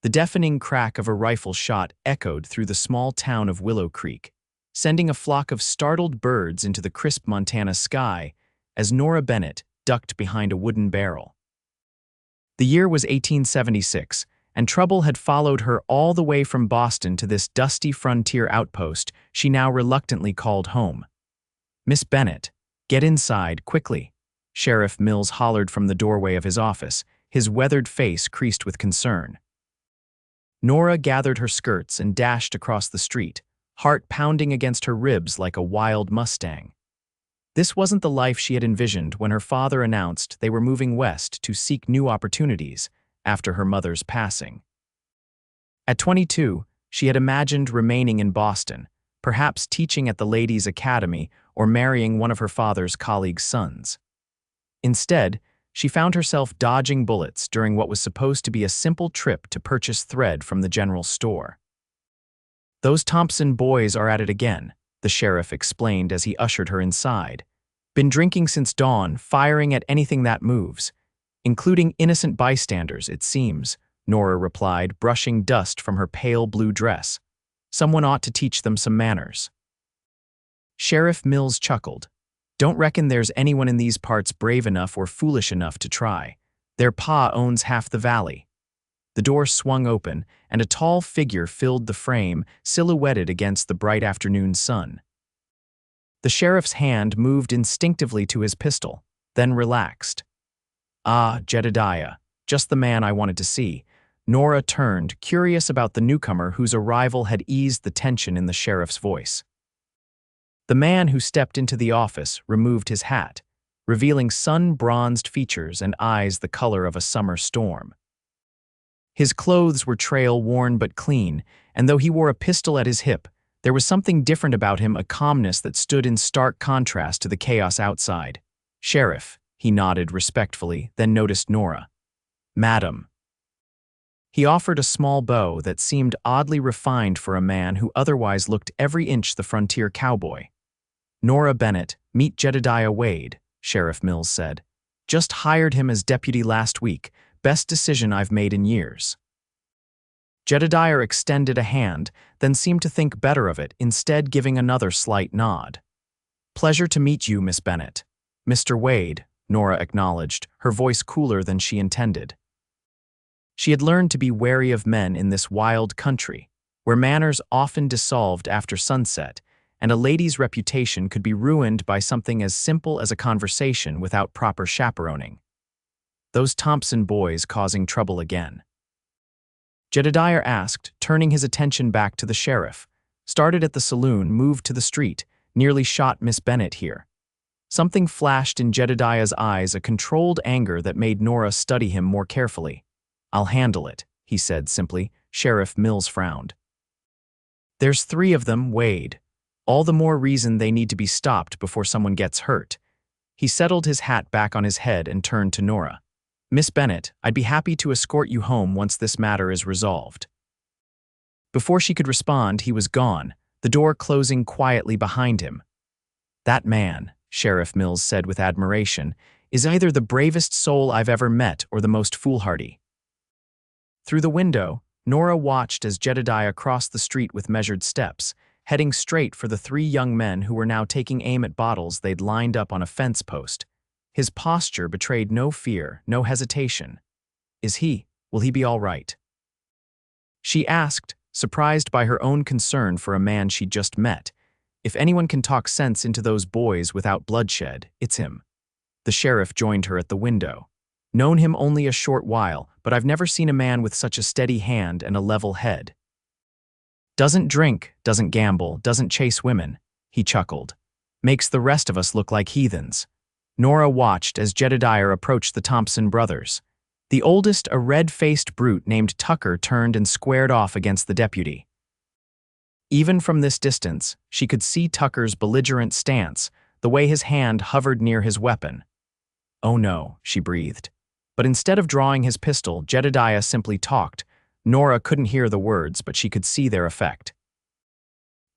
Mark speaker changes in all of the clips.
Speaker 1: The deafening crack of a rifle shot echoed through the small town of Willow Creek, sending a flock of startled birds into the crisp Montana sky as Nora Bennett ducked behind a wooden barrel. The year was 1876, and trouble had followed her all the way from Boston to this dusty frontier outpost she now reluctantly called home. "Miss Bennett, get inside, quickly," Sheriff Mills hollered from the doorway of his office, his weathered face creased with concern. Nora gathered her skirts and dashed across the street, heart pounding against her ribs like a wild Mustang. This wasn't the life she had envisioned when her father announced they were moving west to seek new opportunities after her mother's passing. At 22, she had imagined remaining in Boston, perhaps teaching at the Ladies' Academy or marrying one of her father's colleagues' sons. Instead, she found herself dodging bullets during what was supposed to be a simple trip to purchase thread from the general store. "Those Thompson boys are at it again," the sheriff explained as he ushered her inside. "Been drinking since dawn, firing at anything that moves. Including innocent bystanders, it seems," Nora replied, brushing dust from her pale blue dress. "Someone ought to teach them some manners." Sheriff Mills chuckled. "Don't reckon there's anyone in these parts brave enough or foolish enough to try. Their pa owns half the valley." The door swung open, and a tall figure filled the frame, silhouetted against the bright afternoon sun. The sheriff's hand moved instinctively to his pistol, then relaxed. "Ah, Jedediah, just the man I wanted to see." Nora turned, curious about the newcomer whose arrival had eased the tension in the sheriff's voice. The man who stepped into the office removed his hat, revealing sun-bronzed features and eyes the color of a summer storm. His clothes were trail-worn but clean, and though he wore a pistol at his hip, there was something different about him, a calmness that stood in stark contrast to the chaos outside. "Sheriff," he nodded respectfully, then noticed Nora. "Madam." He offered a small bow that seemed oddly refined for a man who otherwise looked every inch the frontier cowboy. "Nora Bennett, meet Jedediah Wade," Sheriff Mills said. "Just hired him as deputy last week. Best decision I've made in years." Jedediah extended a hand, then seemed to think better of it, instead giving another slight nod. "Pleasure to meet you, Miss Bennett." "Mr. Wade," Nora acknowledged, her voice cooler than she intended. She had learned to be wary of men in this wild country, where manners often dissolved after sunset, and a lady's reputation could be ruined by something as simple as a conversation without proper chaperoning. "Those Thompson boys causing trouble again?" Jedediah asked, turning his attention back to the sheriff. "Started at the saloon, moved to the street, nearly shot Miss Bennett here." Something flashed in Jedediah's eyes, a controlled anger that made Nora study him more carefully. "I'll handle it," he said simply. Sheriff Mills frowned. "There's 3 of them, Wade. All the more reason they need to be stopped before someone gets hurt." He settled his hat back on his head and turned to Nora. "Miss Bennett, I'd be happy to escort you home once this matter is resolved." Before she could respond, he was gone, the door closing quietly behind him. "That man," Sheriff Mills said with admiration, "is either the bravest soul I've ever met or the most foolhardy." Through the window, Nora watched as Jedediah crossed the street with measured steps, heading straight for the 3 young men who were now taking aim at bottles they'd lined up on a fence post. His posture betrayed no fear, no hesitation. Will he be all right?" She asked, surprised by her own concern for a man she'd just met. "If anyone can talk sense into those boys without bloodshed, it's him." The sheriff joined her at the window. "Known him only a short while, but I've never seen a man with such a steady hand and a level head. Doesn't drink, doesn't gamble, doesn't chase women," he chuckled. "Makes the rest of us look like heathens." Nora watched as Jedediah approached the Thompson brothers. The oldest, a red-faced brute named Tucker, turned and squared off against the deputy. Even from this distance, she could see Tucker's belligerent stance, the way his hand hovered near his weapon. "Oh no," she breathed. But instead of drawing his pistol, Jedediah simply talked. Nora couldn't hear the words, but she could see their effect.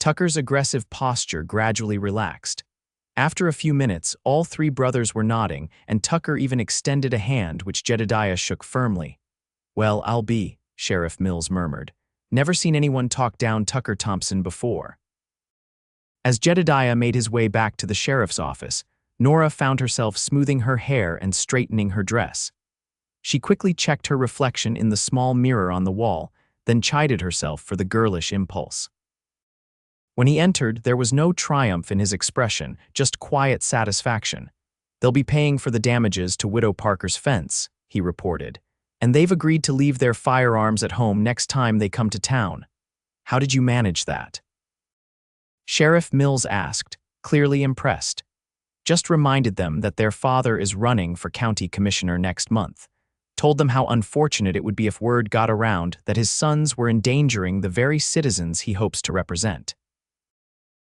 Speaker 1: Tucker's aggressive posture gradually relaxed. After a few minutes, all 3 brothers were nodding, and Tucker even extended a hand which Jedediah shook firmly. "Well, I'll be," Sheriff Mills murmured. Never seen anyone talk down Tucker Thompson before. As Jedediah made his way back to the sheriff's office, Nora found herself smoothing her hair and straightening her dress. She quickly checked her reflection in the small mirror on the wall, then chided herself for the girlish impulse. When he entered, there was no triumph in his expression, just quiet satisfaction. "They'll be paying for the damages to Widow Parker's fence," he reported, "and they've agreed to leave their firearms at home next time they come to town. How did you manage that?" Sheriff Mills asked, clearly impressed. Just reminded them that their father is running for county commissioner next month. Told them how unfortunate it would be if word got around that his sons were endangering the very citizens he hopes to represent.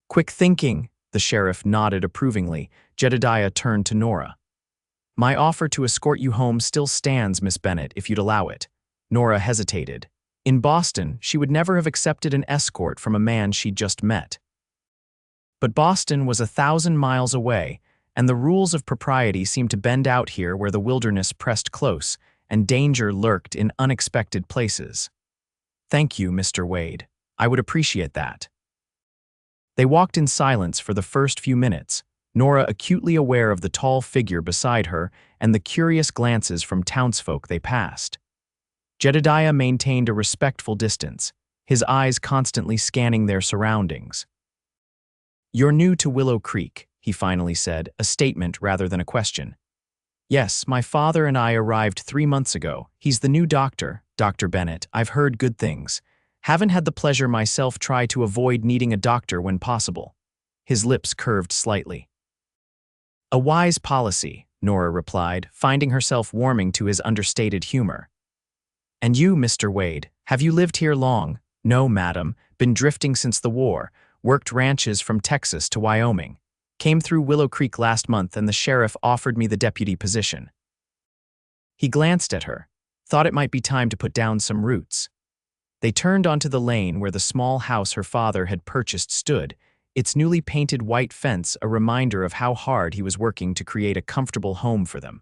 Speaker 1: "Quick thinking," the sheriff nodded approvingly. Jedediah turned to Nora. "My offer to escort you home still stands, Miss Bennett, if you'd allow it." Nora hesitated. In Boston, she would never have accepted an escort from a man she'd just met. But Boston was 1,000 miles away, and the rules of propriety seemed to bend out here where the wilderness pressed close and danger lurked in unexpected places. "Thank you, Mr. Wade. I would appreciate that." They walked in silence for the first few minutes, Nora acutely aware of the tall figure beside her and the curious glances from townsfolk they passed. Jedediah maintained a respectful distance, his eyes constantly scanning their surroundings. "You're new to Willow Creek," he finally said, a statement rather than a question. "Yes, my father and I arrived 3 months ago. He's the new doctor, Dr. Bennett. I've heard good things. Haven't had the pleasure myself, try to avoid needing a doctor when possible." His lips curved slightly. "A wise policy," Nora replied, finding herself warming to his understated humor. "And you, Mr. Wade, have you lived here long?" "No, madam. Been drifting since the war. Worked ranches from Texas to Wyoming. Came through Willow Creek last month and the sheriff offered me the deputy position." He glanced at her, thought it might be time to put down some roots. They turned onto the lane where the small house her father had purchased stood, its newly painted white fence a reminder of how hard he was working to create a comfortable home for them.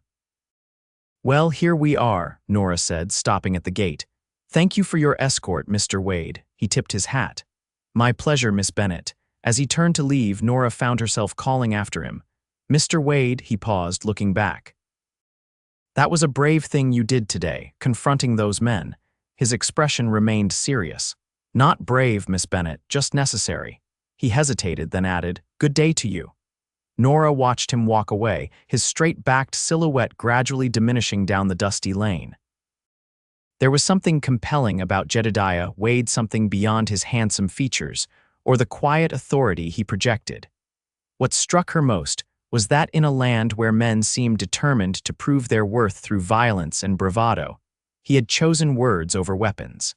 Speaker 1: "Well, here we are," Nora said, stopping at the gate. "Thank you for your escort, Mr. Wade." He tipped his hat. "My pleasure, Miss Bennett." As he turned to leave, Nora found herself calling after him. "Mr. Wade," he paused, looking back. "That was a brave thing you did today, confronting those men." His expression remained serious. "Not brave, Miss Bennett, just necessary." He hesitated, then added, "Good day to you." Nora watched him walk away, his straight-backed silhouette gradually diminishing down the dusty lane. There was something compelling about Jedediah Wade, something beyond his handsome features, or the quiet authority he projected. What struck her most was that in a land where men seemed determined to prove their worth through violence and bravado, he had chosen words over weapons.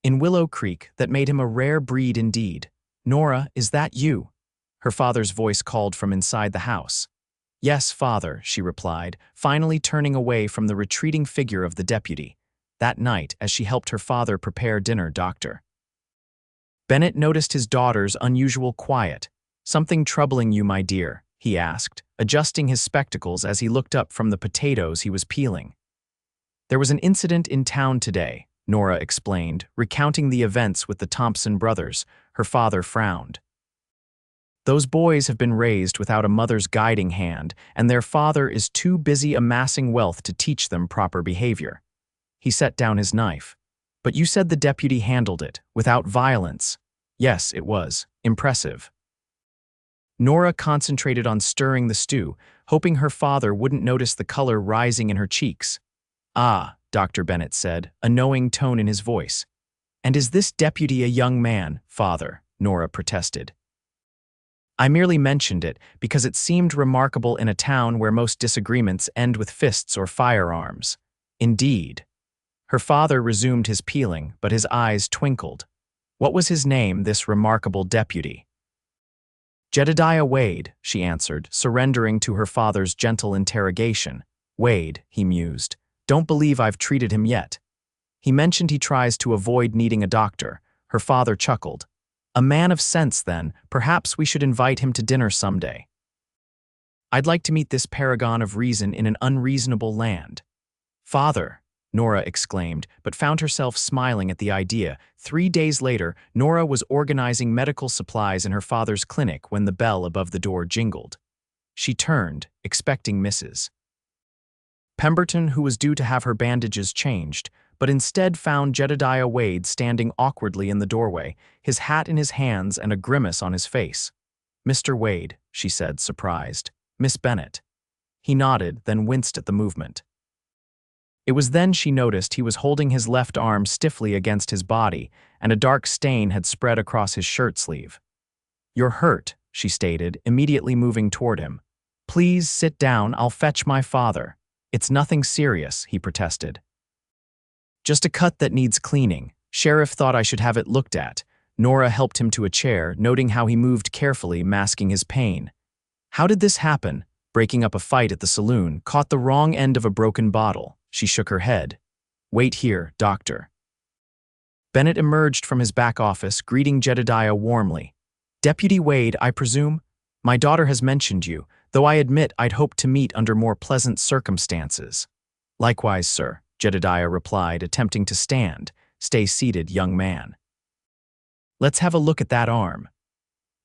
Speaker 1: In Willow Creek, that made him a rare breed indeed. "Nora, is that you?" Her father's voice called from inside the house. "Yes, father," she replied, finally turning away from the retreating figure of the deputy. That night, as she helped her father prepare dinner, Dr. Bennett noticed his daughter's unusual quiet. "Something troubling you, my dear?" he asked, adjusting his spectacles as he looked up from the potatoes he was peeling. "There was an incident in town today," Nora explained, recounting the events with the Thompson brothers. Her father frowned. "Those boys have been raised without a mother's guiding hand, and their father is too busy amassing wealth to teach them proper behavior." He set down his knife. "But you said the deputy handled it, without violence." "Yes, it was. Impressive." Nora concentrated on stirring the stew, hoping her father wouldn't notice the color rising in her cheeks. "Ah," Dr. Bennett said, a knowing tone in his voice. "And is this deputy a young man, father?" Nora protested. "I merely mentioned it because it seemed remarkable in a town where most disagreements end with fists or firearms." "Indeed." Her father resumed his peeling, but his eyes twinkled. "What was his name, this remarkable deputy?" "Jedediah Wade," she answered, surrendering to her father's gentle interrogation. "Wade," he mused. "Don't believe I've treated him yet." He mentioned he tries to avoid needing a doctor. Her father chuckled. "A man of sense, then. Perhaps we should invite him to dinner someday. I'd like to meet this paragon of reason in an unreasonable land." "Father," Nora exclaimed, but found herself smiling at the idea. 3 days later, Nora was organizing medical supplies in her father's clinic when the bell above the door jingled. She turned, expecting Mrs. Pemberton, who was due to have her bandages changed, but instead found Jedediah Wade standing awkwardly in the doorway, his hat in his hands and a grimace on his face. "Mr. Wade," she said, surprised. "Miss Bennett." He nodded, then winced at the movement. It was then she noticed he was holding his left arm stiffly against his body, and a dark stain had spread across his shirt sleeve. "You're hurt," she stated, immediately moving toward him. "Please sit down, I'll fetch my father." "It's nothing serious," he protested. "Just a cut that needs cleaning. Sheriff thought I should have it looked at." Nora helped him to a chair, noting how he moved carefully, masking his pain. "How did this happen?" "Breaking up a fight at the saloon, caught the wrong end of a broken bottle." She shook her head. "Wait here, doctor." Bennett emerged from his back office, greeting Jedediah warmly. "Deputy Wade, I presume? My daughter has mentioned you, though I admit I'd hoped to meet under more pleasant circumstances." "Likewise, sir," Jedediah replied, attempting to stand. "Stay seated, young man." "Let's have a look at that arm."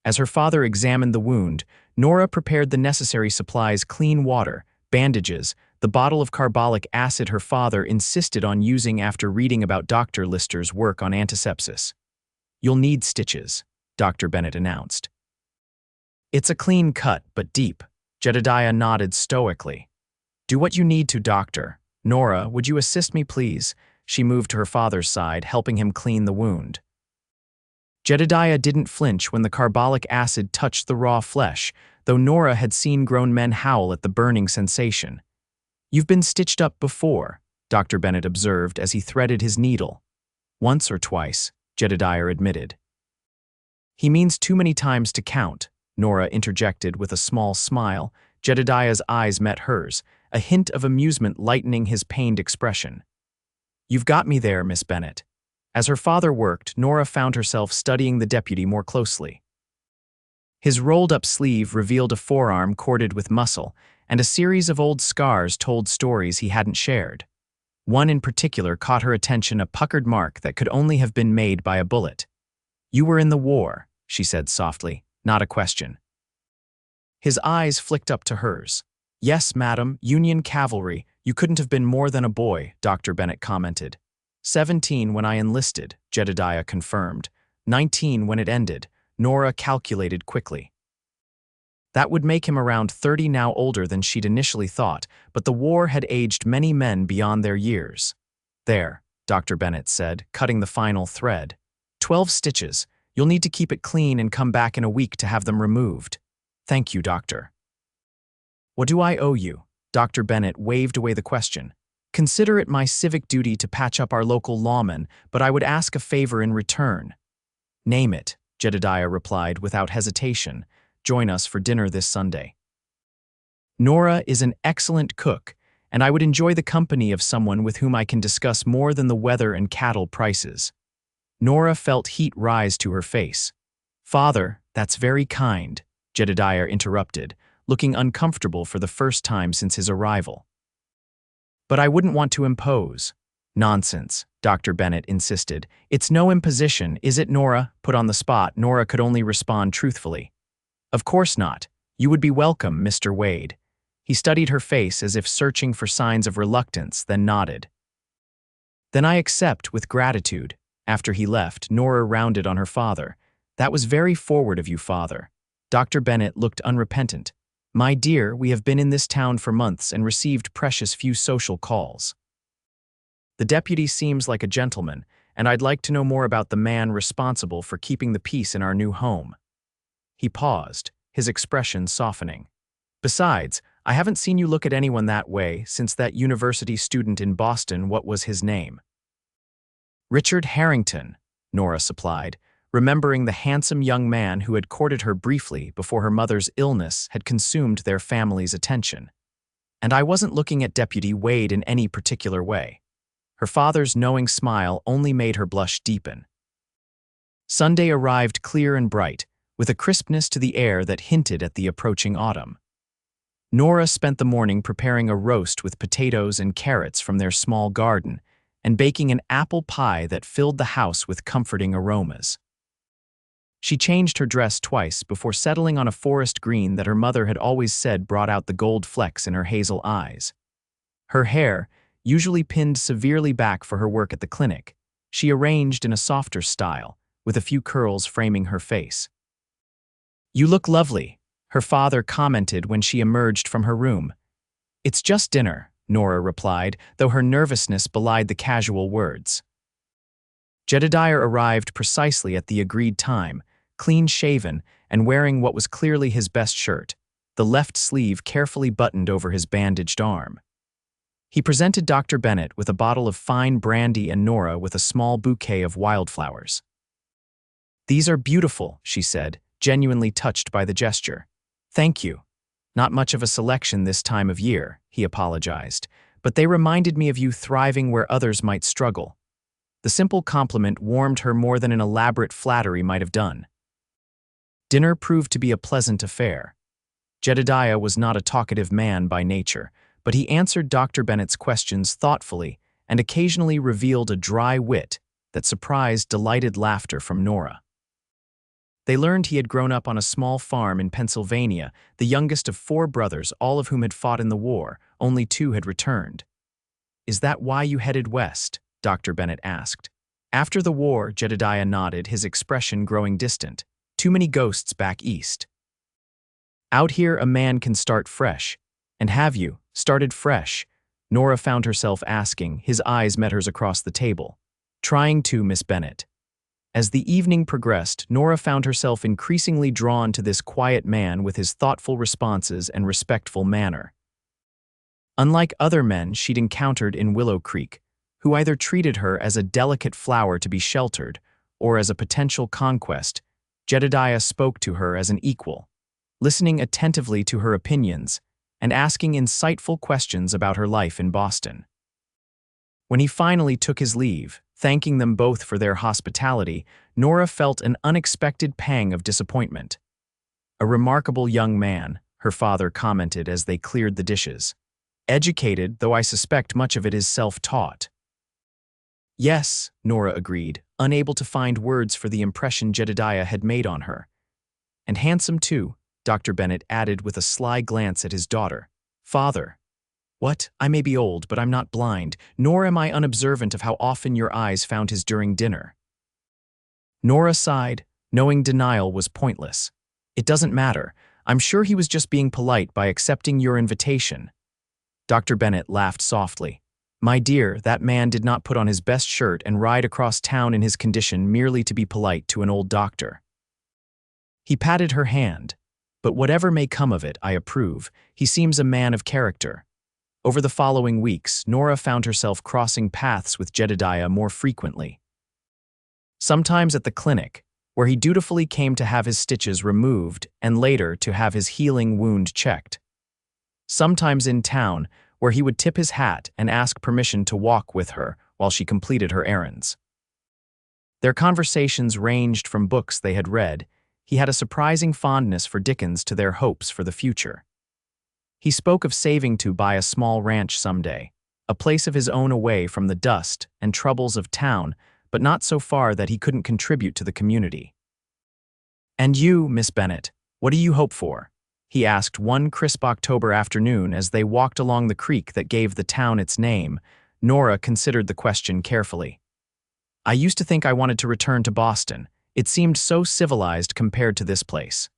Speaker 1: As her father examined the wound, Nora prepared the necessary supplies: clean water, bandages, the bottle of carbolic acid her father insisted on using after reading about Dr. Lister's work on antisepsis. "You'll need stitches," Dr. Bennett announced. "It's a clean cut, but deep." Jedediah nodded stoically. "Do what you need to, doctor. Nora, would you assist me, please?" She moved to her father's side, helping him clean the wound. Jedediah didn't flinch when the carbolic acid touched the raw flesh, though Nora had seen grown men howl at the burning sensation. "You've been stitched up before," Dr. Bennett observed as he threaded his needle. "Once or twice," Jedediah admitted. "He means too many times to count," Nora interjected with a small smile. Jedediah's eyes met hers, a hint of amusement lightening his pained expression. "You've got me there, Miss Bennett." As her father worked, Nora found herself studying the deputy more closely. His rolled-up sleeve revealed a forearm corded with muscle, and a series of old scars told stories he hadn't shared. One in particular caught her attention, a puckered mark that could only have been made by a bullet. "You were in the war," she said softly, not a question. His eyes flicked up to hers. "Yes, madam, Union cavalry. You couldn't have been more than a boy," Dr. Bennett commented. 17 when I enlisted," Jedediah confirmed. 19 when it ended, Nora calculated quickly. That would make him around 30 now, older than she'd initially thought, but the war had aged many men beyond their years. "There," Dr. Bennett said, cutting the final thread. 12 stitches. You'll need to keep it clean and come back in a week to have them removed." "Thank you, doctor." "What do I owe you?" Dr. Bennett waved away the question. "Consider it my civic duty to patch up our local lawmen, but I would ask a favor in return." "Name it," Jedediah replied without hesitation. "Join us for dinner this Sunday." "Nora is an excellent cook, and I would enjoy the company of someone with whom I can discuss more than the weather and cattle prices." Nora felt heat rise to her face. "Father, that's very kind," Jedediah interrupted, looking uncomfortable for the first time since his arrival. "But I wouldn't want to impose." "Nonsense," Dr. Bennett insisted. "It's no imposition, is it, Nora?" Put on the spot, Nora could only respond truthfully. "Of course not. You would be welcome, Mr. Wade." He studied her face as if searching for signs of reluctance, then nodded. "Then I accept with gratitude." After he left, Nora rounded on her father. "That was very forward of you, father." Dr. Bennett looked unrepentant. "My dear, we have been in this town for months and received precious few social calls. The deputy seems like a gentleman, and I'd like to know more about the man responsible for keeping the peace in our new home." He paused, his expression softening. "Besides, I haven't seen you look at anyone that way since that university student in Boston. What was his name?" "Richard Harrington," Nora supplied, remembering the handsome young man who had courted her briefly before her mother's illness had consumed their family's attention. "And I wasn't looking at Deputy Wade in any particular way." Her father's knowing smile only made her blush deepen. Sunday arrived clear and bright, with a crispness to the air that hinted at the approaching autumn. Nora spent the morning preparing a roast with potatoes and carrots from their small garden and baking an apple pie that filled the house with comforting aromas. She changed her dress twice before settling on a forest green that her mother had always said brought out the gold flecks in her hazel eyes. Her hair, usually pinned severely back for her work at the clinic, she arranged in a softer style, with a few curls framing her face. "You look lovely," her father commented when she emerged from her room. "It's just dinner," Nora replied, though her nervousness belied the casual words. Jedediah arrived precisely at the agreed time, clean-shaven and wearing what was clearly his best shirt, the left sleeve carefully buttoned over his bandaged arm. He presented Dr. Bennett with a bottle of fine brandy and Nora with a small bouquet of wildflowers. "These are beautiful," she said, genuinely touched by the gesture. "Thank you. Not much of a selection this time of year," he apologized, "but they reminded me of you thriving where others might struggle." The simple compliment warmed her more than an elaborate flattery might have done. Dinner proved to be a pleasant affair. Jedediah was not a talkative man by nature, but he answered Dr. Bennett's questions thoughtfully and occasionally revealed a dry wit that surprised delighted laughter from Nora. They learned he had grown up on a small farm in Pennsylvania, the youngest of 4 brothers, all of whom had fought in the war. Only 2 had returned. "Is that why you headed west?" Dr. Bennett asked. "After the war," Jedediah nodded, his expression growing distant. "Too many ghosts back east." "Out here a man can start fresh. And have you started fresh?" Nora found herself asking. His eyes met hers across the table. "Trying to, Miss Bennett." As the evening progressed, Nora found herself increasingly drawn to this quiet man with his thoughtful responses and respectful manner. Unlike other men she'd encountered in Willow Creek, who either treated her as a delicate flower to be sheltered or as a potential conquest, Jedediah spoke to her as an equal, listening attentively to her opinions and asking insightful questions about her life in Boston. When he finally took his leave, thanking them both for their hospitality, Nora felt an unexpected pang of disappointment. "A remarkable young man," her father commented as they cleared the dishes. "Educated, though I suspect much of it is self-taught." "Yes," Nora agreed, unable to find words for the impression Jedediah had made on her. "And handsome too," Dr. Bennett added with a sly glance at his daughter. "Father." "What? I may be old, but I'm not blind, nor am I unobservant of how often your eyes found his during dinner." Nora sighed, knowing denial was pointless. "It doesn't matter. I'm sure he was just being polite by accepting your invitation." Dr. Bennett laughed softly. "My dear, that man did not put on his best shirt and ride across town in his condition merely to be polite to an old doctor." He patted her hand. "But whatever may come of it, I approve. He seems a man of character." Over the following weeks, Nora found herself crossing paths with Jedediah more frequently. Sometimes at the clinic, where he dutifully came to have his stitches removed and later to have his healing wound checked. Sometimes in town, where he would tip his hat and ask permission to walk with her while she completed her errands. Their conversations ranged from books they had read. He had a surprising fondness for Dickens to their hopes for the future. He spoke of saving to buy a small ranch someday, a place of his own away from the dust and troubles of town, but not so far that he couldn't contribute to the community. "And you, Miss Bennett, what do you hope for?" he asked one crisp October afternoon as they walked along the creek that gave the town its name. Nora considered the question carefully. "I used to think I wanted to return to Boston. It seemed so civilized compared to this place."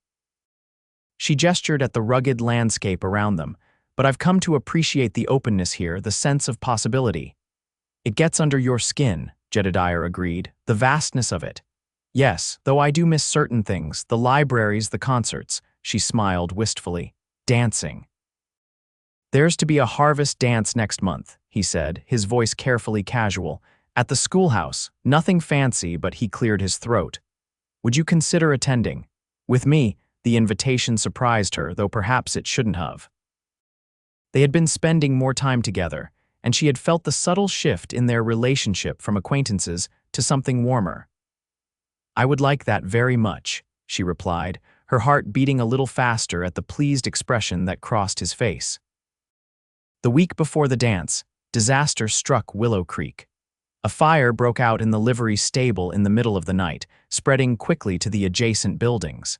Speaker 1: She gestured at the rugged landscape around them, "But I've come to appreciate the openness here, the sense of possibility." "It gets under your skin," Jedediah agreed, "the vastness of it." "Yes, though I do miss certain things, the libraries, the concerts," she smiled wistfully. "Dancing." "There's to be a harvest dance next month," he said, his voice carefully casual. "At the schoolhouse, nothing fancy," but he cleared his throat. "Would you consider attending?" With me, the invitation surprised her, though perhaps it shouldn't have. They had been spending more time together, and she had felt the subtle shift in their relationship from acquaintances to something warmer. "I would like that very much," she replied, her heart beating a little faster at the pleased expression that crossed his face. The week before the dance, disaster struck Willow Creek. A fire broke out in the livery stable in the middle of the night, spreading quickly to the adjacent buildings.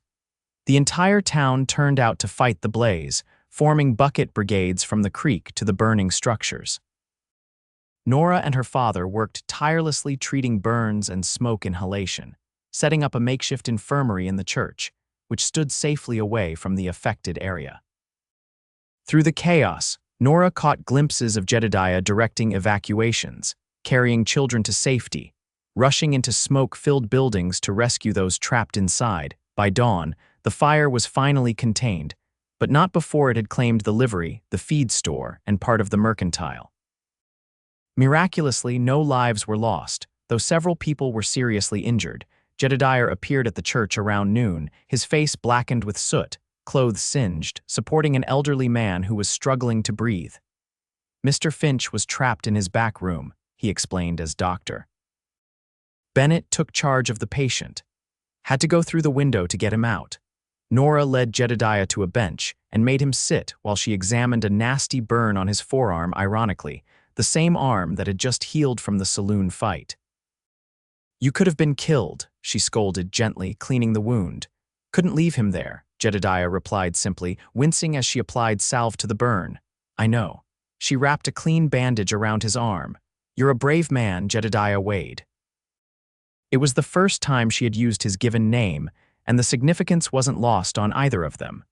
Speaker 1: The entire town turned out to fight the blaze, forming bucket brigades from the creek to the burning structures. Nora and her father worked tirelessly treating burns and smoke inhalation, setting up a makeshift infirmary in the church, which stood safely away from the affected area. Through the chaos, Nora caught glimpses of Jedediah directing evacuations, carrying children to safety, rushing into smoke-filled buildings to rescue those trapped inside. By dawn, the fire was finally contained, but not before it had claimed the livery, the feed store, and part of the mercantile. Miraculously, no lives were lost, though several people were seriously injured. Jedediah appeared at the church around noon, his face blackened with soot, clothes singed, supporting an elderly man who was struggling to breathe. Mr. Finch was trapped in his back room, he explained as doctor. Bennett took charge of the patient. Had to go through the window to get him out. Nora led Jedediah to a bench and made him sit while she examined a nasty burn on his forearm, ironically, the same arm that had just healed from the saloon fight. "You could have been killed," she scolded gently, cleaning the wound. "Couldn't leave him there," Jedediah replied simply, wincing as she applied salve to the burn. "I know." She wrapped a clean bandage around his arm. "You're a brave man, Jedediah Wade." It was the first time she had used his given name, and the significance wasn't lost on either of them.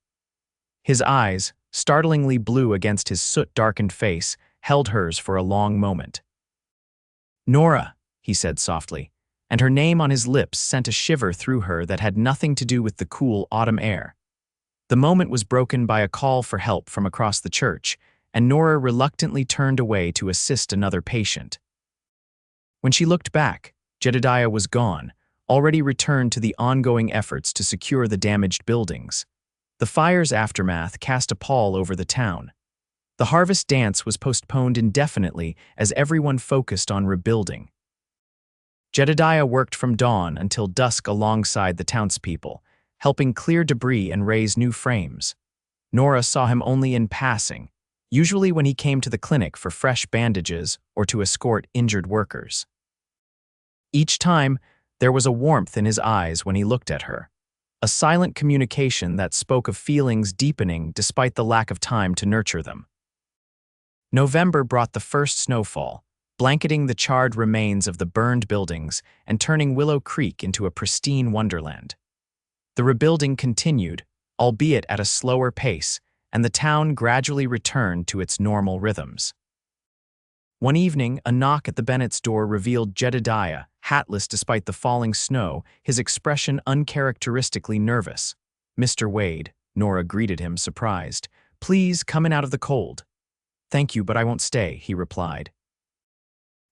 Speaker 1: His eyes, startlingly blue against his soot-darkened face, held hers for a long moment. "Nora," he said softly, and her name on his lips sent a shiver through her that had nothing to do with the cool autumn air. The moment was broken by a call for help from across the church, and Nora reluctantly turned away to assist another patient. When she looked back, Jedediah was gone, already returned to the ongoing efforts to secure the damaged buildings. The fire's aftermath cast a pall over the town. The harvest dance was postponed indefinitely as everyone focused on rebuilding. Jedediah worked from dawn until dusk alongside the townspeople, helping clear debris and raise new frames. Nora saw him only in passing, usually when he came to the clinic for fresh bandages or to escort injured workers. Each time, there was a warmth in his eyes when he looked at her, a silent communication that spoke of feelings deepening despite the lack of time to nurture them. November brought the first snowfall, blanketing the charred remains of the burned buildings and turning Willow Creek into a pristine wonderland. The rebuilding continued, albeit at a slower pace, and the town gradually returned to its normal rhythms. One evening, a knock at the Bennett's door revealed Jedediah, hatless despite the falling snow, his expression uncharacteristically nervous. "Mr. Wade," Nora greeted him, surprised. "Please come in out of the cold." "Thank you, but I won't stay," he replied.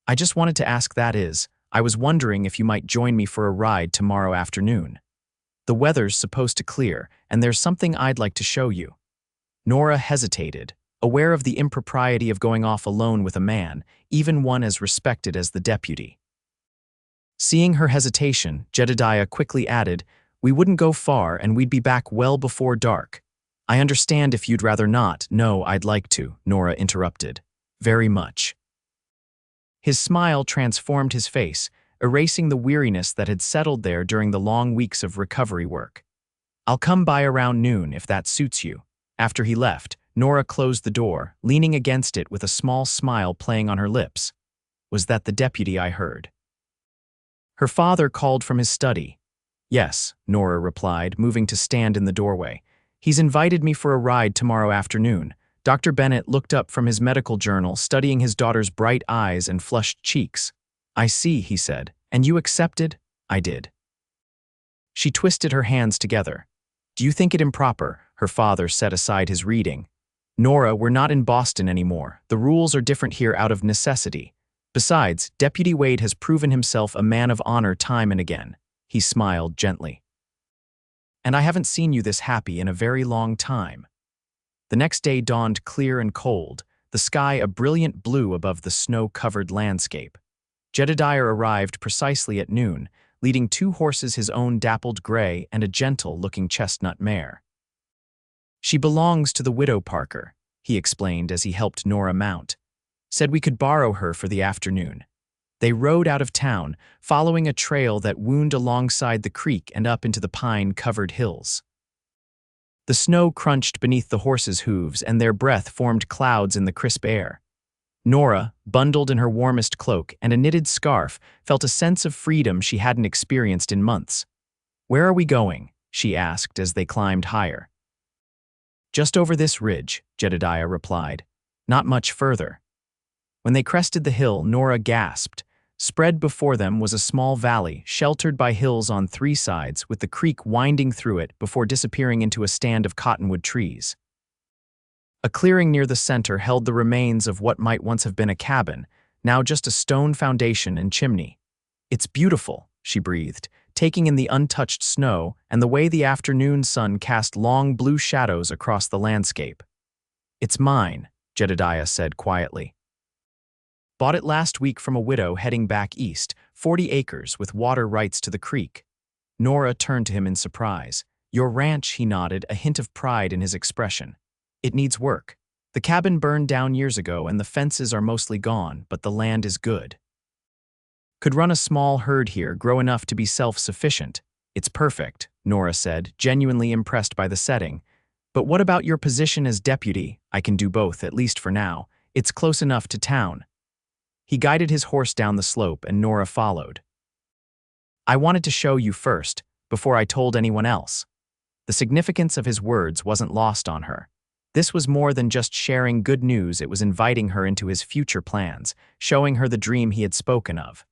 Speaker 1: "I just wanted to ask, I was wondering if you might join me for a ride tomorrow afternoon. The weather's supposed to clear, and there's something I'd like to show you." Nora hesitated, aware of the impropriety of going off alone with a man, even one as respected as the deputy. Seeing her hesitation, Jedediah quickly added, "We wouldn't go far and we'd be back well before dark. I understand if you'd rather not." "No, I'd like to," Nora interrupted. "Very much." His smile transformed his face, erasing the weariness that had settled there during the long weeks of recovery work. "I'll come by around noon if that suits you." After he left, Nora closed the door, leaning against it with a small smile playing on her lips. "Was that the deputy I heard?" Her father called from his study. "Yes," Nora replied, moving to stand in the doorway. "He's invited me for a ride tomorrow afternoon." Dr. Bennett looked up from his medical journal, studying his daughter's bright eyes and flushed cheeks. "I see," he said. "And you accepted?" "I did." She twisted her hands together. "Do you think it improper?" Her father set aside his reading. "Nora, we're not in Boston anymore. The rules are different here out of necessity. Besides, Deputy Wade has proven himself a man of honor time and again." He smiled gently. "And I haven't seen you this happy in a very long time." The next day dawned clear and cold, the sky a brilliant blue above the snow-covered landscape. Jedediah arrived precisely at noon, leading 2 horses his own dappled gray and a gentle-looking chestnut mare. "She belongs to the widow Parker," he explained as he helped Nora mount. "Said we could borrow her for the afternoon." They rode out of town, following a trail that wound alongside the creek and up into the pine-covered hills. The snow crunched beneath the horses' hooves, and their breath formed clouds in the crisp air. Nora, bundled in her warmest cloak and a knitted scarf, felt a sense of freedom she hadn't experienced in months. "Where are we going?" she asked as they climbed higher. "Just over this ridge," Jedediah replied. "Not much further." When they crested the hill, Nora gasped. Spread before them was a small valley, sheltered by hills on 3 sides, with the creek winding through it before disappearing into a stand of cottonwood trees. A clearing near the center held the remains of what might once have been a cabin, now just a stone foundation and chimney. "It's beautiful," she breathed, taking in the untouched snow and the way the afternoon sun cast long blue shadows across the landscape. "It's mine," Jedediah said quietly. "Bought it last week from a widow heading back east, 40 acres with water rights to the creek." Nora turned to him in surprise. "Your ranch," he nodded, a hint of pride in his expression. "It needs work. The cabin burned down years ago and the fences are mostly gone, but the land is good. Could run a small herd here, grow enough to be self-sufficient." "It's perfect," Nora said, genuinely impressed by the setting. "But what about your position as deputy?" "I can do both, at least for now. It's close enough to town." He guided his horse down the slope and Nora followed. "I wanted to show you first, before I told anyone else." The significance of his words wasn't lost on her. This was more than just sharing good news, it was inviting her into his future plans, showing her the dream he had spoken of.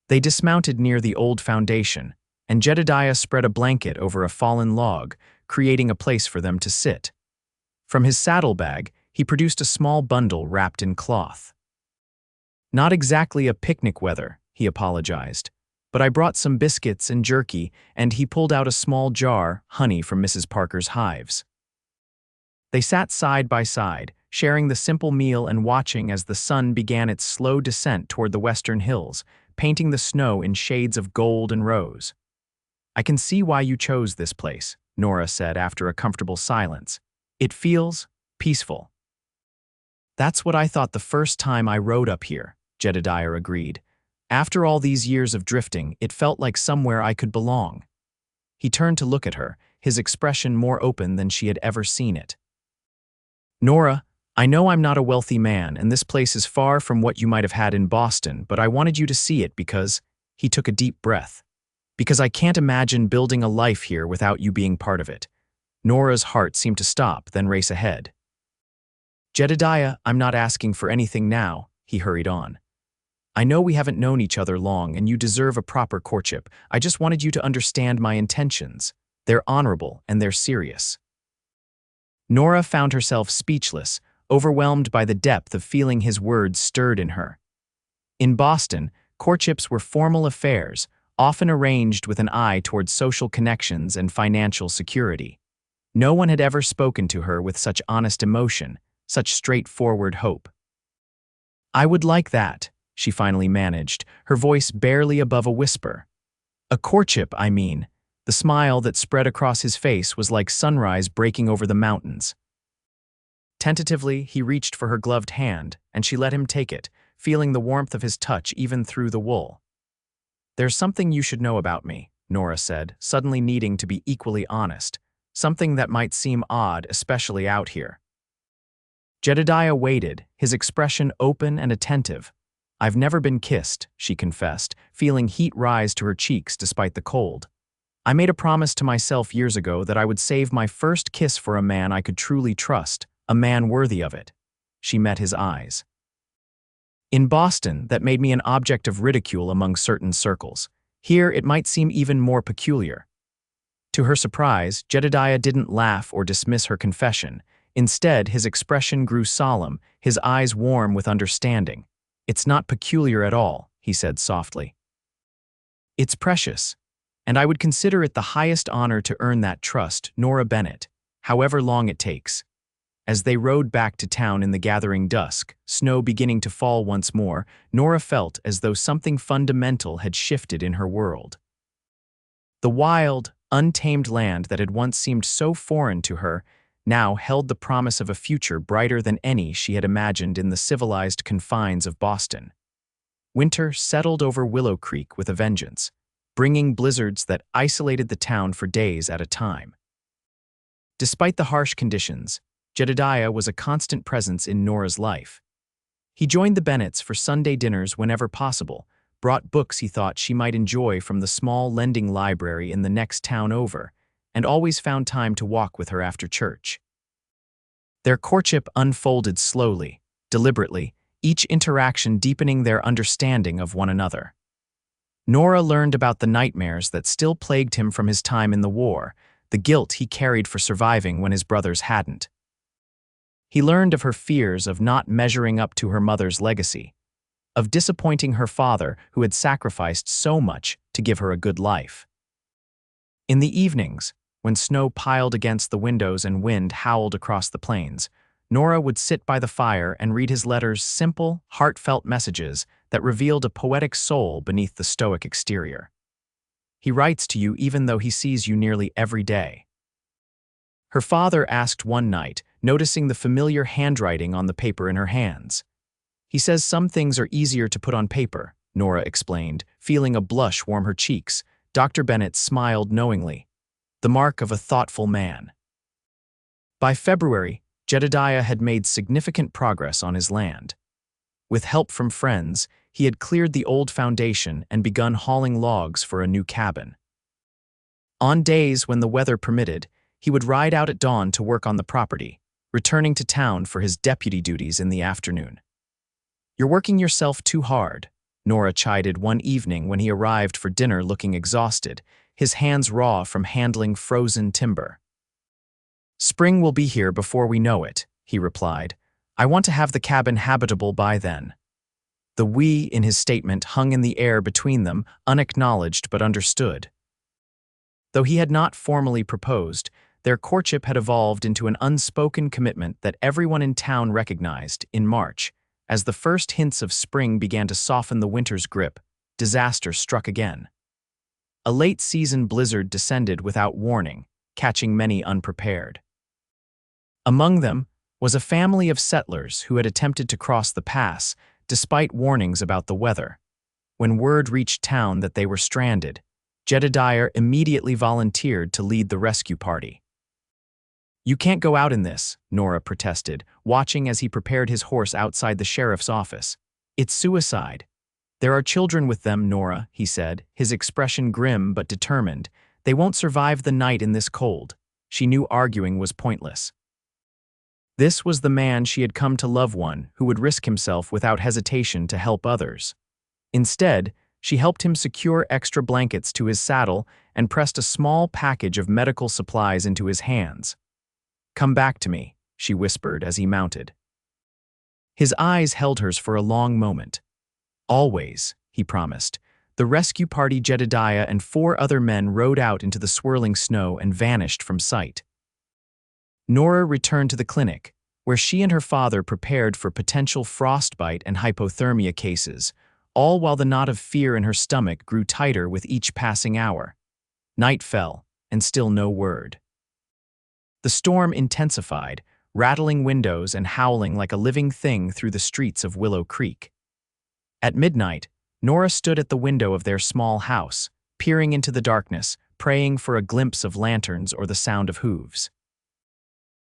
Speaker 1: They dismounted near the old foundation, and Jedediah spread a blanket over a fallen log, creating a place for them to sit. From his saddlebag, he produced a small bundle wrapped in cloth. "Not exactly a picnic weather," he apologized, "but I brought some biscuits and jerky," and he pulled out a small jar, honey from Mrs. Parker's hives. They sat side by side, sharing the simple meal and watching as the sun began its slow descent toward the western hills, painting the snow in shades of gold and rose. "I can see why you chose this place," Nora said after a comfortable silence. "It feels peaceful." "That's what I thought the first time I rode up here," Jedediah agreed. "After all these years of drifting, it felt like somewhere I could belong." He turned to look at her, his expression more open than she had ever seen it. "Nora, I know I'm not a wealthy man, and this place is far from what you might have had in Boston, but I wanted you to see it because," he took a deep breath, "because I can't imagine building a life here without you being part of it." Nora's heart seemed to stop, then race ahead. "Jedediah, I'm not asking for anything now," he hurried on. "I know we haven't known each other long, and you deserve a proper courtship. I just wanted you to understand my intentions. They're honorable and they're serious." Nora found herself speechless, overwhelmed by the depth of feeling his words stirred in her. In Boston, courtships were formal affairs, often arranged with an eye toward social connections and financial security. No one had ever spoken to her with such honest emotion, such straightforward hope. "I would like that," she finally managed, her voice barely above a whisper. "A courtship, I mean." The smile that spread across his face was like sunrise breaking over the mountains. Tentatively, he reached for her gloved hand, and she let him take it, feeling the warmth of his touch even through the wool. "There's something you should know about me," Nora said, suddenly needing to be equally honest. "Something that might seem odd, especially out here." Jedediah waited, his expression open and attentive. "I've never been kissed," she confessed, feeling heat rise to her cheeks despite the cold. "I made a promise to myself years ago that I would save my first kiss for a man I could truly trust, a man worthy of it." She met his eyes. "In Boston, that made me an object of ridicule among certain circles. Here, it might seem even more peculiar." To her surprise, Jedediah didn't laugh or dismiss her confession. Instead, his expression grew solemn, his eyes warm with understanding. "It's not peculiar at all," he said softly. "It's precious. And I would consider it the highest honor to earn that trust, Nora Bennett, however long it takes." As they rode back to town in the gathering dusk, snow beginning to fall once more, Nora felt as though something fundamental had shifted in her world. The wild, untamed land that had once seemed so foreign to her now held the promise of a future brighter than any she had imagined in the civilized confines of Boston. Winter settled over Willow Creek with a vengeance, bringing blizzards that isolated the town for days at a time. Despite the harsh conditions, Jedediah was a constant presence in Nora's life. He joined the Bennetts for Sunday dinners whenever possible, brought books he thought she might enjoy from the small lending library in the next town over, and always found time to walk with her after church. Their courtship unfolded slowly, deliberately, each interaction deepening their understanding of one another. Nora learned about the nightmares that still plagued him from his time in the war, the guilt he carried for surviving when his brothers hadn't. He learned of her fears of not measuring up to her mother's legacy, of disappointing her father who had sacrificed so much to give her a good life. In the evenings, when snow piled against the windows and wind howled across the plains, Nora would sit by the fire and read his letters' simple, heartfelt messages that revealed a poetic soul beneath the stoic exterior. He writes to you even though he sees you nearly every day. Her father asked one night, noticing the familiar handwriting on the paper in her hands. He says some things are easier to put on paper, Nora explained, feeling a blush warm her cheeks. Dr. Bennett smiled knowingly, the mark of a thoughtful man. By February, Jedediah had made significant progress on his land. With help from friends, he had cleared the old foundation and begun hauling logs for a new cabin. On days when the weather permitted, he would ride out at dawn to work on the property, returning to town for his deputy duties in the afternoon. "You're working yourself too hard," Nora chided one evening when he arrived for dinner looking exhausted, his hands raw from handling frozen timber. "Spring will be here before we know it," he replied. "I want to have the cabin habitable by then." The "we" in his statement hung in the air between them, unacknowledged but understood. Though he had not formally proposed, their courtship had evolved into an unspoken commitment that everyone in town recognized. In March, as the first hints of spring began to soften the winter's grip, disaster struck again. A late-season blizzard descended without warning, catching many unprepared. Among them was a family of settlers who had attempted to cross the pass, despite warnings about the weather. When word reached town that they were stranded, Jedediah immediately volunteered to lead the rescue party. "You can't go out in this," Nora protested, watching as he prepared his horse outside the sheriff's office. "It's suicide." "There are children with them, Nora," he said, his expression grim but determined. "They won't survive the night in this cold." She knew arguing was pointless. This was the man she had come to love, one who would risk himself without hesitation to help others. Instead, she helped him secure extra blankets to his saddle and pressed a small package of medical supplies into his hands. "Come back to me," she whispered as he mounted. His eyes held hers for a long moment. "Always," he promised. The rescue party, Jedediah and 4 other men, rode out into the swirling snow and vanished from sight. Nora returned to the clinic, where she and her father prepared for potential frostbite and hypothermia cases, all while the knot of fear in her stomach grew tighter with each passing hour. Night fell, and still no word. The storm intensified, rattling windows and howling like a living thing through the streets of Willow Creek. At midnight, Nora stood at the window of their small house, peering into the darkness, praying for a glimpse of lanterns or the sound of hooves.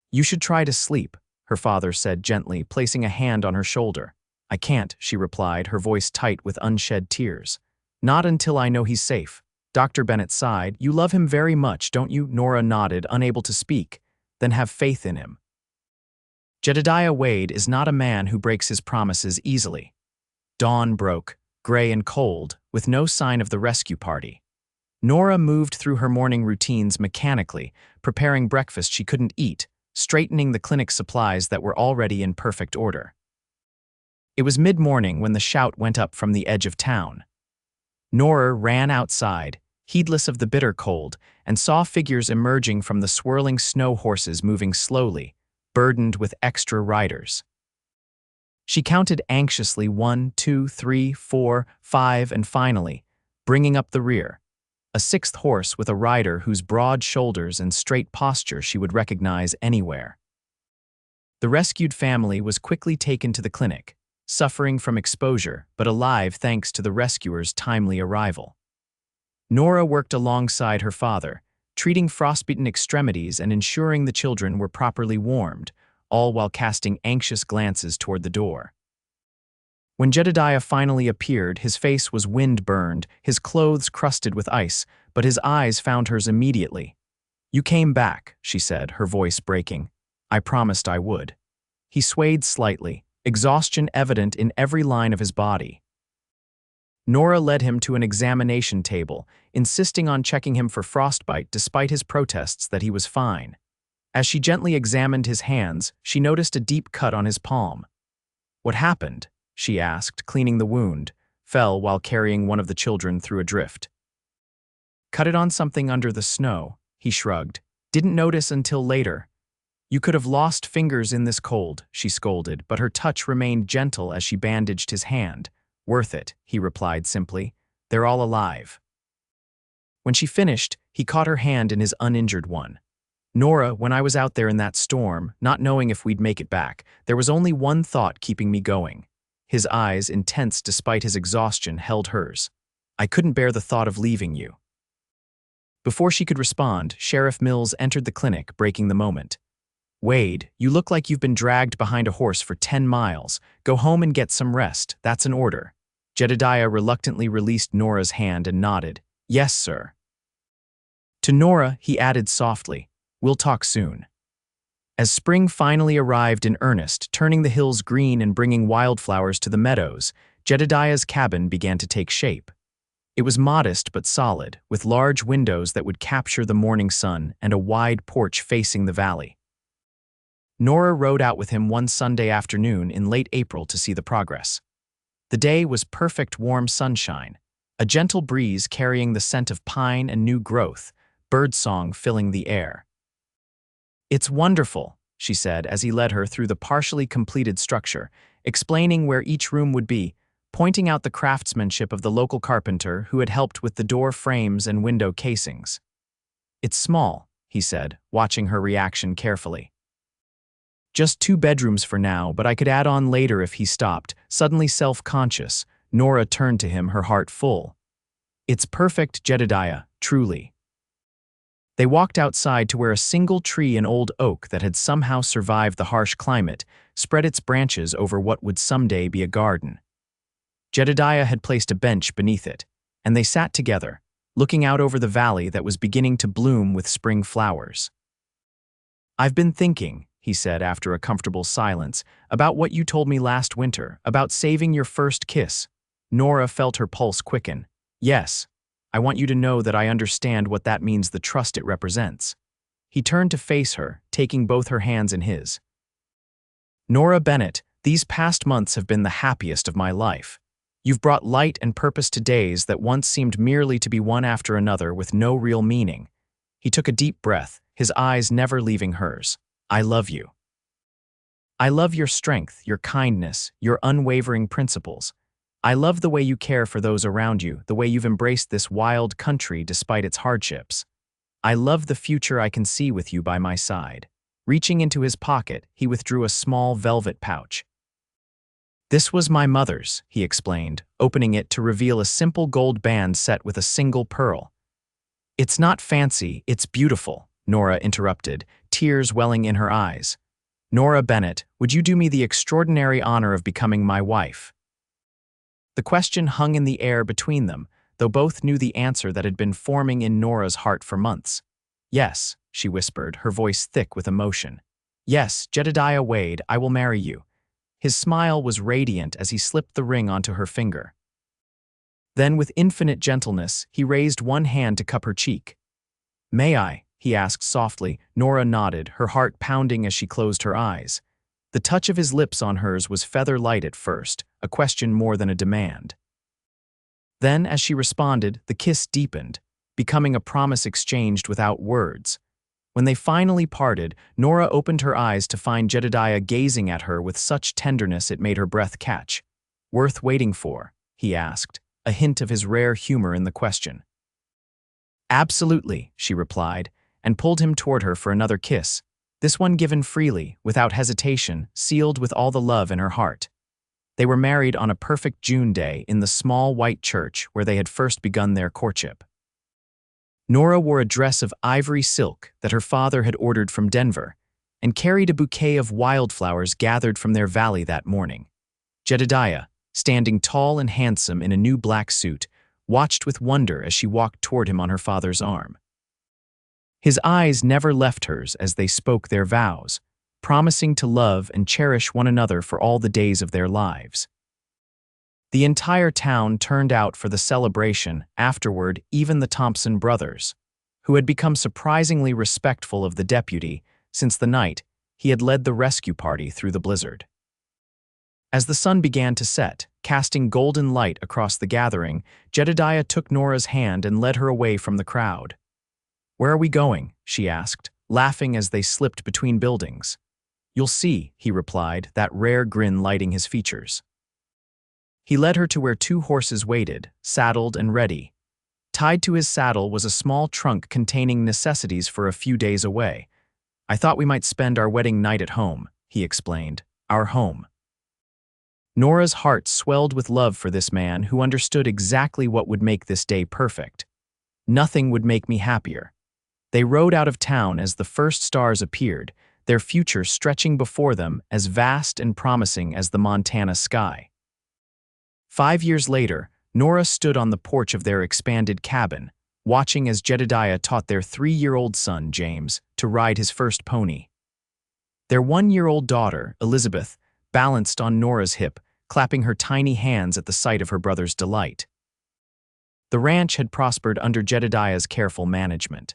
Speaker 1: "You should try to sleep," her father said gently, placing a hand on her shoulder. "I can't," she replied, her voice tight with unshed tears. "Not until I know he's safe." Dr. Bennett sighed. "You love him very much, don't you?" Nora nodded, unable to speak. "Then have faith in him." Jedediah Wade is not a man who breaks his promises easily. Dawn broke, gray and cold, with no sign of the rescue party. Nora moved through her morning routines mechanically, preparing breakfast she couldn't eat, straightening the clinic supplies that were already in perfect order. It was mid-morning when the shout went up from the edge of town. Nora ran outside, heedless of the bitter cold, and saw figures emerging from the swirling snow horses moving slowly, burdened with extra riders. She counted anxiously 1, 2, 3, 4, 5, and finally, bringing up the rear, a sixth horse with a rider whose broad shoulders and straight posture she would recognize anywhere. The rescued family was quickly taken to the clinic, suffering from exposure but alive thanks to the rescuers' timely arrival. Nora worked alongside her father, treating frostbitten extremities and ensuring the children were properly warmed, all while casting anxious glances toward the door. When Jedediah finally appeared, his face was wind-burned, his clothes crusted with ice, but his eyes found hers immediately. "You came back," she said, her voice breaking. "I promised I would." He swayed slightly, exhaustion evident in every line of his body. Nora led him to an examination table, insisting on checking him for frostbite despite his protests that he was fine. As she gently examined his hands, she noticed a deep cut on his palm. "What happened?" she asked, cleaning the wound, fell while carrying one of the children through a drift. "Cut it on something under the snow," he shrugged. "Didn't notice until later." "You could have lost fingers in this cold," she scolded, but her touch remained gentle as she bandaged his hand. "Worth it," he replied simply. "They're all alive." When she finished, he caught her hand in his uninjured one. "Nora, when I was out there in that storm, not knowing if we'd make it back, there was only one thought keeping me going." His eyes, intense despite his exhaustion, held hers. "I couldn't bear the thought of leaving you." Before she could respond, Sheriff Mills entered the clinic, breaking the moment. "Wade, you look like you've been dragged behind a horse for 10 miles. Go home and get some rest. That's an order." Jedediah reluctantly released Nora's hand and nodded. "Yes, sir." To Nora, he added softly, "We'll talk soon." As spring finally arrived in earnest, turning the hills green and bringing wildflowers to the meadows, Jedediah's cabin began to take shape. It was modest but solid, with large windows that would capture the morning sun and a wide porch facing the valley. Nora rode out with him one Sunday afternoon in late April to see the progress. The day was perfect warm sunshine, a gentle breeze carrying the scent of pine and new growth, birdsong filling the air. "It's wonderful," she said as he led her through the partially completed structure, explaining where each room would be, pointing out the craftsmanship of the local carpenter who had helped with the door frames and window casings. "It's small," he said, watching her reaction carefully. "Just 2 bedrooms for now, but I could add on later if he stopped." Suddenly self-conscious, Nora turned to him, her heart full. "It's perfect, Jedediah, truly." They walked outside to where a single tree, an old oak that had somehow survived the harsh climate, spread its branches over what would someday be a garden. Jedediah had placed a bench beneath it, and they sat together, looking out over the valley that was beginning to bloom with spring flowers. "I've been thinking," he said after a comfortable silence, "about what you told me last winter, about saving your first kiss." Nora felt her pulse quicken. "Yes. I want you to know that I understand what that means, the trust it represents." He turned to face her, taking both her hands in his. "Nora Bennett, these past months have been the happiest of my life. You've brought light and purpose to days that once seemed merely to be one after another with no real meaning." He took a deep breath, his eyes never leaving hers. "I love you. I love your strength, your kindness, your unwavering principles. I love the way you care for those around you, the way you've embraced this wild country despite its hardships. I love the future I can see with you by my side." Reaching into his pocket, he withdrew a small velvet pouch. "This was my mother's," he explained, opening it to reveal a simple gold band set with a single pearl. "It's not fancy, it's beautiful," Nora interrupted, tears welling in her eyes. "Nora Bennett, would you do me the extraordinary honor of becoming my wife?" The question hung in the air between them, though both knew the answer that had been forming in Nora's heart for months. "Yes," she whispered, her voice thick with emotion. "Yes, Jedediah Wade, I will marry you." His smile was radiant as he slipped the ring onto her finger. Then, with infinite gentleness, he raised one hand to cup her cheek. "May I?" he asked softly. Nora nodded, her heart pounding as she closed her eyes. The touch of his lips on hers was feather-light at first, a question more than a demand. Then, as she responded, the kiss deepened, becoming a promise exchanged without words. When they finally parted, Nora opened her eyes to find Jedediah gazing at her with such tenderness it made her breath catch. "Worth waiting for?" he asked, a hint of his rare humor in the question. "Absolutely," she replied, and pulled him toward her for another kiss, this one given freely, without hesitation, sealed with all the love in her heart. They were married on a perfect June day in the small white church where they had first begun their courtship. Nora wore a dress of ivory silk that her father had ordered from Denver, and carried a bouquet of wildflowers gathered from their valley that morning. Jedediah, standing tall and handsome in a new black suit, watched with wonder as she walked toward him on her father's arm. His eyes never left hers as they spoke their vows, promising to love and cherish one another for all the days of their lives. The entire town turned out for the celebration, afterward even the Thompson brothers, who had become surprisingly respectful of the deputy since the night he had led the rescue party through the blizzard. As the sun began to set, casting golden light across the gathering, Jedediah took Nora's hand and led her away from the crowd. "Where are we going?" she asked, laughing as they slipped between buildings. "You'll see," he replied, that rare grin lighting his features. He led her to where 2 horses waited, saddled and ready. Tied to his saddle was a small trunk containing necessities for a few days away. "I thought we might spend our wedding night at home," he explained. "Our home." Nora's heart swelled with love for this man who understood exactly what would make this day perfect. "Nothing would make me happier." They rode out of town as the first stars appeared, their future stretching before them as vast and promising as the Montana sky. 5 years later, Nora stood on the porch of their expanded cabin, watching as Jedediah taught their 3-year-old son, James, to ride his first pony. Their 1-year-old daughter, Elizabeth, balanced on Nora's hip, clapping her tiny hands at the sight of her brother's delight. The ranch had prospered under Jedediah's careful management.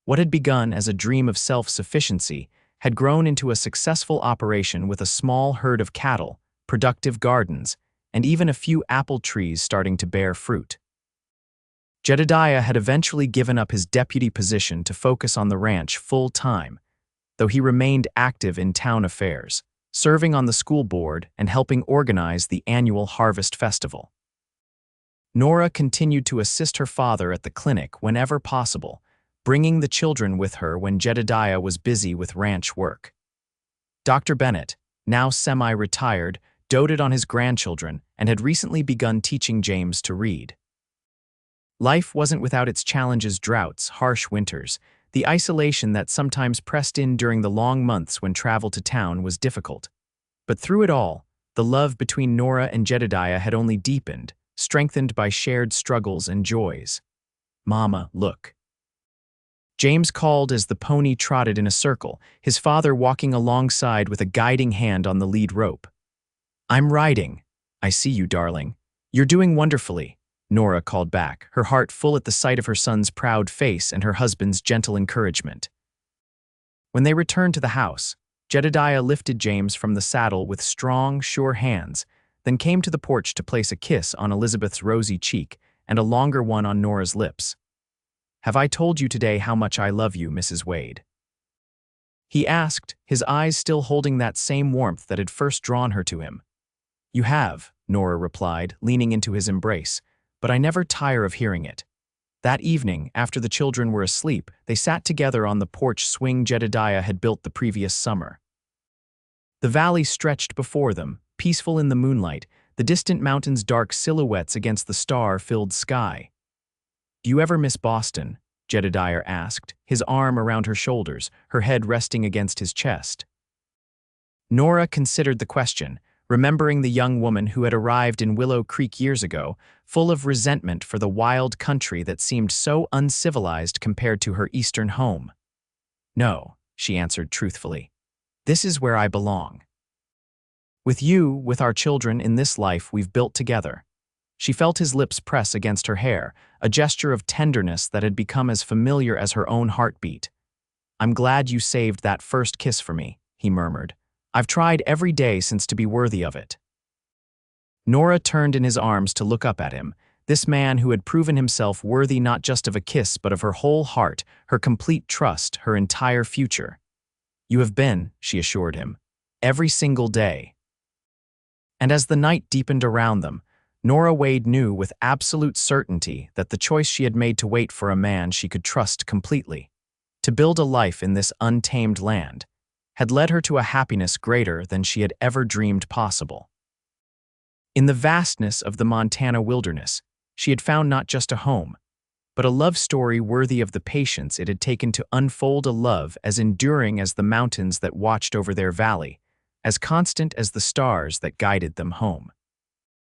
Speaker 1: What had begun as a dream of self-sufficiency had grown into a successful operation with a small herd of cattle, productive gardens, and even a few apple trees starting to bear fruit. Jedediah had eventually given up his deputy position to focus on the ranch full-time, though he remained active in town affairs, serving on the school board and helping organize the annual Harvest Festival. Nora continued to assist her father at the clinic whenever possible, bringing the children with her when Jedediah was busy with ranch work. Dr. Bennett, now semi-retired, doted on his grandchildren and had recently begun teaching James to read. Life wasn't without its challenges: droughts, harsh winters. The isolation that sometimes pressed in during the long months when travel to town was difficult. But through it all, the love between Nora and Jedediah had only deepened, strengthened by shared struggles and joys. "Mama, look." James called as the pony trotted in a circle, his father walking alongside with a guiding hand on the lead rope. "I'm riding." "I see you, darling. You're doing wonderfully," Nora called back, her heart full at the sight of her son's proud face and her husband's gentle encouragement. When they returned to the house, Jedediah lifted James from the saddle with strong, sure hands, then came to the porch to place a kiss on Elizabeth's rosy cheek and a longer one on Nora's lips. "Have I told you today how much I love you, Mrs. Wade?" he asked, his eyes still holding that same warmth that had first drawn her to him. "You have," Nora replied, leaning into his embrace, "but I never tire of hearing it." That evening, after the children were asleep, they sat together on the porch swing Jedediah had built the previous summer. The valley stretched before them, peaceful in the moonlight, the distant mountains dark silhouettes against the star-filled sky. "Do you ever miss Boston?" Jedediah asked, his arm around her shoulders, her head resting against his chest. Nora considered the question, remembering the young woman who had arrived in Willow Creek years ago, full of resentment for the wild country that seemed so uncivilized compared to her eastern home. "No," she answered truthfully. "This is where I belong. With you, with our children in this life we've built together." She felt his lips press against her hair, a gesture of tenderness that had become as familiar as her own heartbeat. "I'm glad you saved that first kiss for me," he murmured. "I've tried every day since to be worthy of it." Nora turned in his arms to look up at him, This man who had proven himself worthy not just of a kiss but of her whole heart, her complete trust, her entire future. "You have been," she assured him, "every single day." And as the night deepened around them, Nora Wade knew with absolute certainty that the choice she had made to wait for a man she could trust completely, to build a life in this untamed land, had led her to a happiness greater than she had ever dreamed possible. In the vastness of the Montana wilderness, she had found not just a home, but a love story worthy of the patience it had taken to unfold a love as enduring as the mountains that watched over their valley, as constant as the stars that guided them home.